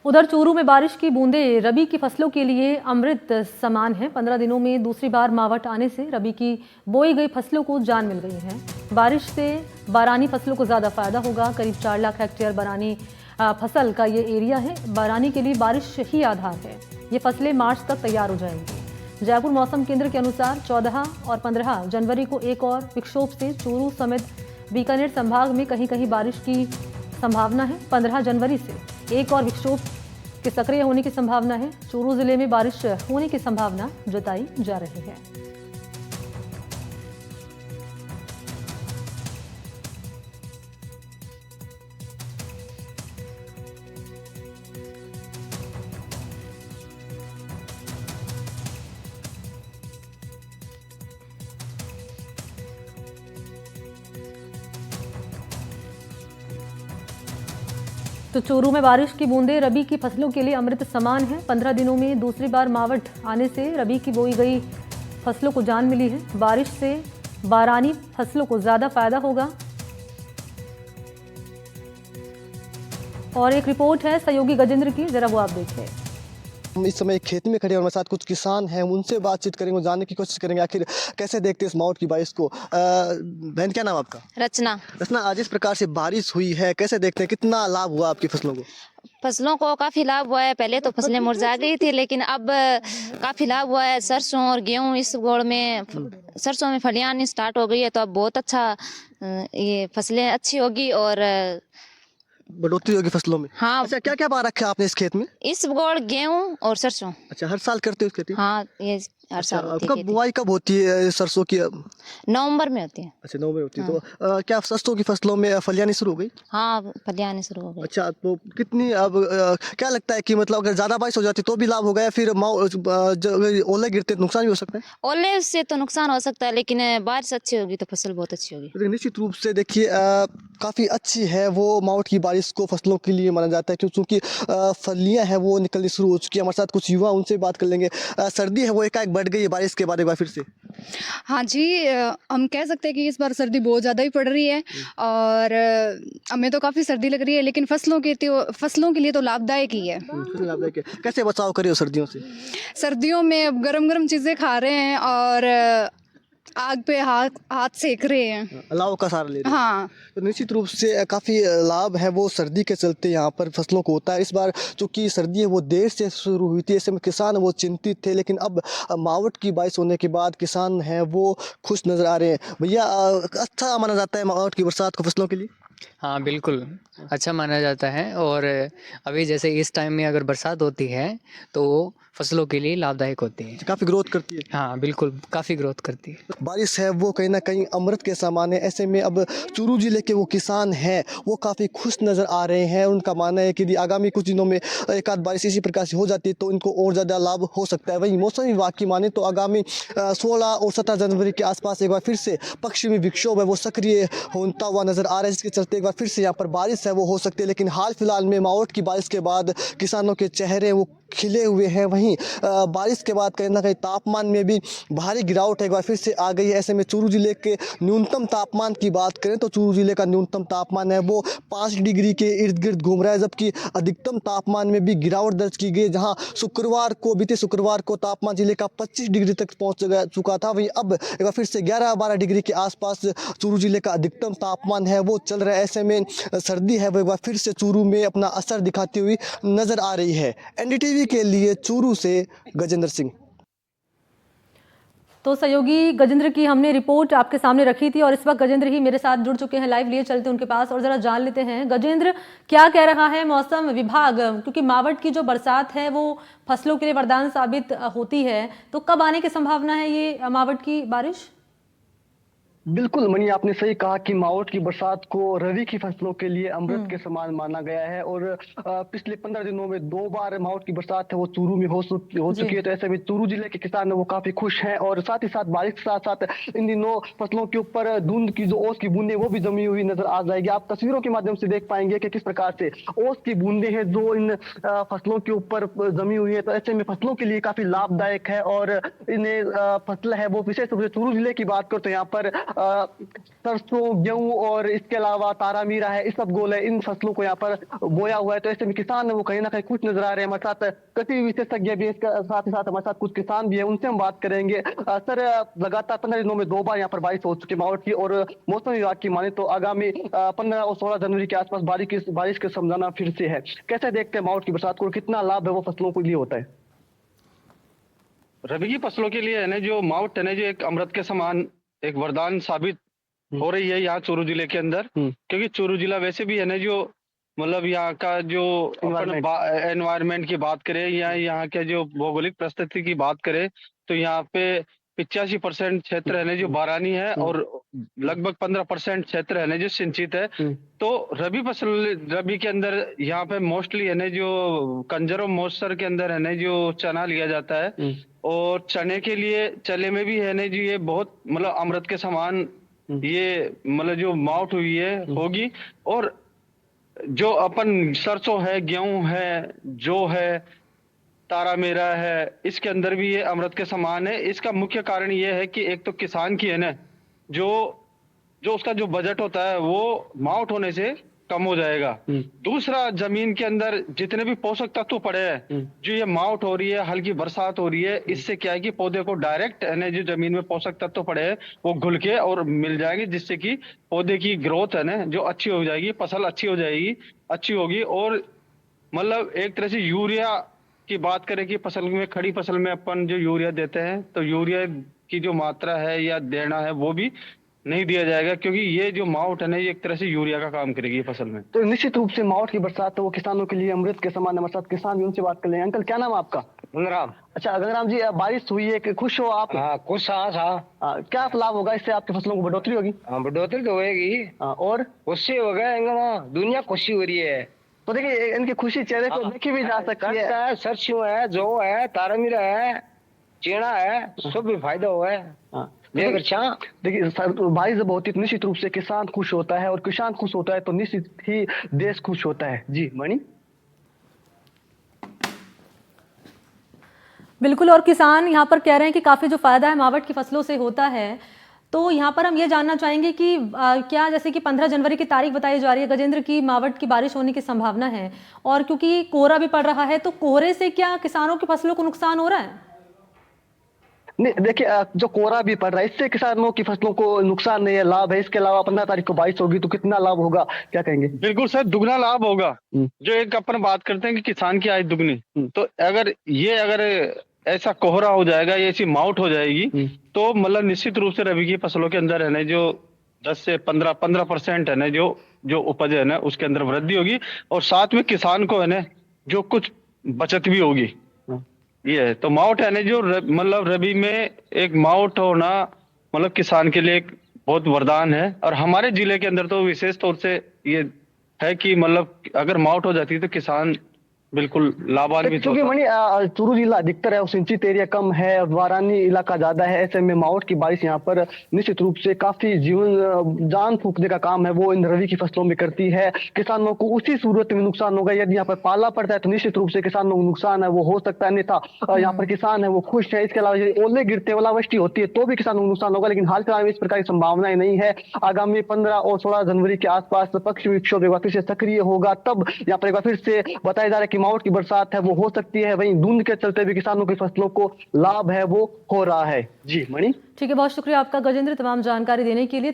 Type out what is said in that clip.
उधर चूरू में बारिश की बूंदें रबी की फसलों के लिए अमृत समान है। 15 दिनों में दूसरी बार मावठ आने से रबी की बोई गई फसलों को जान मिल गई है। बारिश से बारानी फसलों को ज्यादा फायदा होगा। करीब 4 लाख हेक्टेयर बारानी फसल का ये एरिया है। बारानी के लिए बारिश ही आधार है। ये फसलें मार्च तक तैयार हो जाएंगी। जयपुर मौसम केंद्र के अनुसार 14 और 15 जनवरी को एक और विक्षोभ से चूरू समेत बीकानेर संभाग में कहीं कहीं बारिश की संभावना है। 15 जनवरी से एक और विक्षोभ के सक्रिय होने की संभावना है। चूरू जिले में बारिश होने की संभावना जताई जा रही है। तो चूरू में बारिश की बूंदें रबी की फसलों के लिए अमृत समान है। 15 दिनों में दूसरी बार मावठ आने से रबी की बोई गई फसलों को जान मिली है। बारिश से बारानी फसलों को ज्यादा फायदा होगा। और एक रिपोर्ट है सहयोगी गजेंद्र की, जरा वो आप देखिए। हम इस समय खेत में खड़े हैं और हमारे साथ कुछ किसान हैं, उनसे बातचीत करेंगे, जानने की कोशिश करेंगे आखिर कैसे देखते हैं इस मावठ की बारिश को। बहन, क्या नाम आपका? रचना। रचना, आज इस प्रकार से बारिश हुई है, कैसे देखते हैं, कितना लाभ हुआ आपकी फसलों को? फसलों को काफी लाभ हुआ है। पहले तो फसलें मुरझा गई थी, लेकिन अब काफी लाभ हुआ है। सरसों और गेहूं इस गोड़ में, सरसों में फलियां आनी स्टार्ट हो गई है, तो अब बहुत अच्छा ये फसलें अच्छी होगी और बढ़ोतरी होगी फसलों में। हाँ। अच्छा, क्या क्या बा रखा है आपने इस खेत में? इस गोड़ गेहूं और सरसों। अच्छा, हर साल करते हो इस खेती? हाँ, ये हर साल होती है कब खेती। बुआई कब होती है सरसों की? नवंबर में होती है। अच्छा, नवंबर में होती है। तो क्या सरसों की फसलों में फलियां शुरू हो गई? हाँ, फलियां आनी शुरू हो गई। अच्छा, तो कितनी अब क्या लगता है कि मतलब अगर ज्यादा बारिश हो जाती तो भी लाभ होगा या फिर ओले गिरते तो नुकसान भी हो सकता है? ओले से तो नुकसान हो सकता है, लेकिन बारिश अच्छी होगी तो फसल बहुत अच्छी होगी। तो निश्चित रूप से देखिए, काफ़ी अच्छी है वो मावठ की बारिश को फसलों के लिए माना जाता है, क्योंकि फलियां हैं वो निकलनी शुरू हो चुकी है। हमारे साथ कुछ युवा, उनसे बात कर लेंगे। सर्दी है वो एकाएक बढ़ गई है बारिश के बाद एक बार फिर से। हाँ जी, हम कह सकते हैं कि इस बार सर्दी बहुत ज़्यादा ही पड़ रही है और हमें तो काफ़ी सर्दी लग रही है, लेकिन फसलों के लिए तो लाभदायक ही है। लाभदायक है। कैसे बचाव करे हो सर्दियों से? सर्दियों में अब गरम गरम चीज़ें खा रहे हैं और आग पे हाथ सेक रहे हैं। अलाव का सहारा ले रहे हैं। हाँ, तो निश्चित रूप से काफ़ी लाभ है वो सर्दी के चलते यहाँ पर फसलों को होता है। इस बार चूँकि सर्दी है वो देर से शुरू हुई थी, ऐसे में किसान वो चिंतित थे, लेकिन अब मावठ की बारिश होने के बाद किसान हैं वो खुश नज़र आ रहे हैं। भैया, अच्छा माना जाता है मावठ की बरसात को फसलों के लिए? हाँ, बिल्कुल अच्छा माना जाता है। और अभी जैसे इस टाइम में अगर बरसात होती है तो फसलों के लिए लाभदायक होती है। काफ़ी ग्रोथ करती है। हाँ, बिल्कुल काफ़ी ग्रोथ करती है। बारिश है वो कहीं ना कहीं अमृत के समान है। ऐसे में अब चूरू जिले के वो किसान हैं वो काफ़ी खुश नज़र आ रहे हैं। उनका मानना है कि यदि आगामी कुछ दिनों में एक आध बारिश इसी प्रकार से हो जाती है तो इनको और ज़्यादा लाभ हो सकता है। वहीं मौसम विभाग की माने तो आगामी 16 और 17 जनवरी के आसपास एक बार फिर से पश्चिमी विक्षोभ है वो सक्रिय होता हुआ नज़र आ रहा है, जिसके चलते एक बार फिर से यहाँ पर बारिश है वो हो सकती है। लेकिन हाल फिलहाल में मावठ की बारिश के बाद किसानों के चेहरे वो खिले हुए हैं। वहीं बारिश के बाद कहीं ना कहीं तापमान में भी भारी गिरावट एक बार फिर से आ गई है। ऐसे में चूरू जिले के न्यूनतम तापमान की बात करें तो चूरू जिले का न्यूनतम तापमान है वो 5 डिग्री के इर्द गिर्द घूम रहा है, जबकि अधिकतम तापमान में भी गिरावट दर्ज की गई, जहां बीते शुक्रवार को तापमान जिले का 25 डिग्री तक पहुंच चुका था। वहीं अब एक बार फिर से 11-12 डिग्री के आसपास चूरू जिले का अधिकतम तापमान है वो चल रहा है। ऐसे में सर्दी है वो एक बार फिर से चूरू में अपना असर दिखाती हुई नजर आ रही है। NDTV के लिए चूरू से गजेंद्र सिंह। तो सहयोगी गजेंद्र की हमने रिपोर्ट आपके सामने रखी थी और इस वक्त गजेंद्र ही मेरे साथ जुड़ चुके हैं लाइव। लिए चलते उनके पास और जरा जान लेते हैं गजेंद्र, क्या कह रहा है मौसम विभाग, क्योंकि मावठ की जो बरसात है वो फसलों के लिए वरदान साबित होती है, तो कब आने की संभावना है ये मावठ की बारिश? बिल्कुल मनी, आपने सही कहा कि मावठ की बरसात को रबी की फसलों के लिए अमृत के समान माना गया है और पिछले 15 दिनों में 2 बार मावठ की बरसात है वो चूरू में हो चुकी है। तो ऐसे में चूरू जिले के किसान है वो काफी खुश हैं और साथ ही साथ बारिश के साथ साथ इन दिनों फसलों के ऊपर धुंध की जो ओस की बूंदे वो भी जमी हुई नजर आ जाएगी। आप तस्वीरों के माध्यम से देख पाएंगे कि किस प्रकार से ओस की बूंदे हैं जो इन फसलों के ऊपर जमी हुई है। तो ऐसे में फसलों के लिए काफी लाभदायक है और इन्हें फसल है वो विशेष रूप से चूरू जिले की बात करो तो यहाँ पर सरसों, गेहूं और इसके अलावा तारा मीरा है, इसबगोल है, इन फसलों को यहाँ पर बोया हुआ है। तो ऐसे में किसान है वो कहीं ना कहीं खुश नजर आ रहे हैं। हमारे साथ कृषि विशेषज्ञ भी है, इसके साथ ही साथ हमारे साथ कुछ किसान भी है, उनसे हम बात करेंगे। सर, लगातार 15 दिनों में 2 बार यहाँ पर बारिश हो चुकी है मावठ की, और मौसम विभाग की माने तो आगामी 15 और 16 जनवरी के आसपास बारिश की संभावना फिर से है। कैसे देखते हैं मावठ की बरसात को और कितना लाभ है वो फसलों के लिए होता है? रबी की फसलों के लिए है ना जो मावठ है ना जो एक अमृत के समान एक वरदान साबित हो रही है यहाँ चूरू जिले के अंदर। क्योंकि चूरू जिला वैसे भी है ना जो मतलब यहाँ का जो एनवायरनमेंट की बात करें या यहाँ के जो भौगोलिक परिस्थिति की बात करें तो यहाँ पे 85% क्षेत्र है ना जो बारानी है और लगभग 15% क्षेत्र है ना जो सिंचित है। तो रबी के अंदर यहाँ पे मोस्टली है ना जो कंजर मॉइस्चर के अंदर है ना जो चना लिया जाता है, और चने के लिए चने में भी है ना जी ये बहुत मतलब अमृत के समान ये मतलब जो मावठ हुई है होगी। और जो अपन सरसों है, गेहूं है, जो है, तारा मेरा है, इसके अंदर भी ये अमृत के समान है। इसका मुख्य कारण ये है कि एक तो किसान की है ना जो उसका जो बजट होता है वो मावठ होने से कम हो जाएगा। दूसरा, जमीन के अंदर जितने भी पोषक तत्व पड़े हैं जो ये मावठ हो रही है, हल्की बरसात हो रही है, इससे क्या है कि पौधे को डायरेक्ट है ना जो जमीन में पोषक तत्व पड़े हैं वो घुल के और मिल जाएंगे, जिससे कि पौधे की ग्रोथ है ना जो अच्छी हो जाएगी, फसल अच्छी हो जाएगी, अच्छी होगी। और मतलब एक तरह से यूरिया की बात करें कि फसल में, खड़ी फसल में अपन जो यूरिया देते हैं तो यूरिया की जो मात्रा है या देना है वो भी नहीं दिया जाएगा, क्योंकि ये जो मावठ है ना ये एक तरह से यूरिया का काम करेगी फसल में। तो निश्चित रूप से मावठ की बरसात तो वो किसानों के लिए अमृत के समान है। हमारे साथ किसान भी, उनसे बात कर लेंगे। अंकल, क्या नाम है आपका? गंगराम। अच्छा गंगराम जी, बारिश हुई है, खुश हो आप? हाँ खुश, हाँ हाँ। क्या लाभ होगा इससे? आपकी फसलों को बढ़ोतरी होगी? हाँ बढ़ोतरी तो होगी। और खुशी हो गए, दुनिया खुशी हो रही है। तो देखिए इनकी खुशी चेहरे को देखी भी जा सकती है। सरसों है, जौ है, तारामीरा है, चेना है, सब भी फायदा हुआ है। देखिए सर, बारिश जब होती है तो निश्चित रूप से किसान खुश होता है, और किसान खुश होता है तो निश्चित ही देश खुश होता है। जी मणि। बिल्कुल, और किसान यहाँ पर कह रहे हैं कि काफ़ी जो फ़ायदा है मावठ की फसलों से होता है। तो यहाँ पर हम ये जानना चाहेंगे कि क्या, जैसे कि 15 जनवरी की तारीख बताई जा रही है गजेंद्र की, मावठ की बारिश होने की संभावना है, और क्योंकि कोहरा भी पड़ रहा है तो कोहरे से क्या किसानों की फसलों को नुकसान हो रहा है? नहीं, देखिए जो कोहरा भी पड़ रहा है इससे किसानों की फसलों को नुकसान नहीं है, लाभ है। इसके अलावा 15 तारीख को बारिश होगी तो कितना लाभ होगा, क्या कहेंगे? बिल्कुल सर, दुगना लाभ होगा। जो एक अपन बात करते हैं कि किसान की आय दुगनी, तो अगर ऐसा कोहरा हो जाएगा, ये ऐसी मावठ हो जाएगी तो मतलब निश्चित रूप से रबी की फसलों के अंदर है ना जो 10 से 15% है ना जो उपज है ना उसके अंदर वृद्धि होगी, और साथ में किसान को है ना जो कुछ बचत भी होगी। ये है तो मावठ है ना जो मतलब रबी में एक मावठ होना मतलब किसान के लिए एक बहुत वरदान है। और हमारे जिले के अंदर तो विशेष तौर से ये है कि मतलब अगर मावठ हो जाती है तो किसान बिल्कुल लाभान्वित क्योंकि मणि चूरू जिला अधिकतर है, सिंचित एरिया कम है और वारानी इलाका ज्यादा है। ऐसे में मावठ की बारिश यहाँ पर निश्चित रूप से काफी जीवन जान फूकने का काम है वो इन रबी की फसलों में करती है। किसानों को उसी सूरत में नुकसान होगा, यदि यहाँ पर पाला पड़ता है तो निश्चित रूप से किसानों को नुकसान है वो हो सकता है, अन्यथा यहाँ पर किसान है वो खुश है। इसके अलावा यदि ओले गिरते, ओलावृष्टि होती है तो भी किसानों को नुकसान होगा, लेकिन हाल फिलहाल में इस प्रकार की संभावनाएं नहीं है। आगामी 15 और 16 जनवरी के आसपास पश्चिमी विक्षोभ एक बार फिर से सक्रिय होगा, तब यहाँ पर एक बार फिर से बताया जा रहा है कि मावठ की बरसात है वो हो सकती है। वहीं धुंध के चलते भी किसानों की फसलों को लाभ है वो हो रहा है। जी मणि। ठीक है, बहुत शुक्रिया आपका गजेंद्र तमाम जानकारी देने के लिए।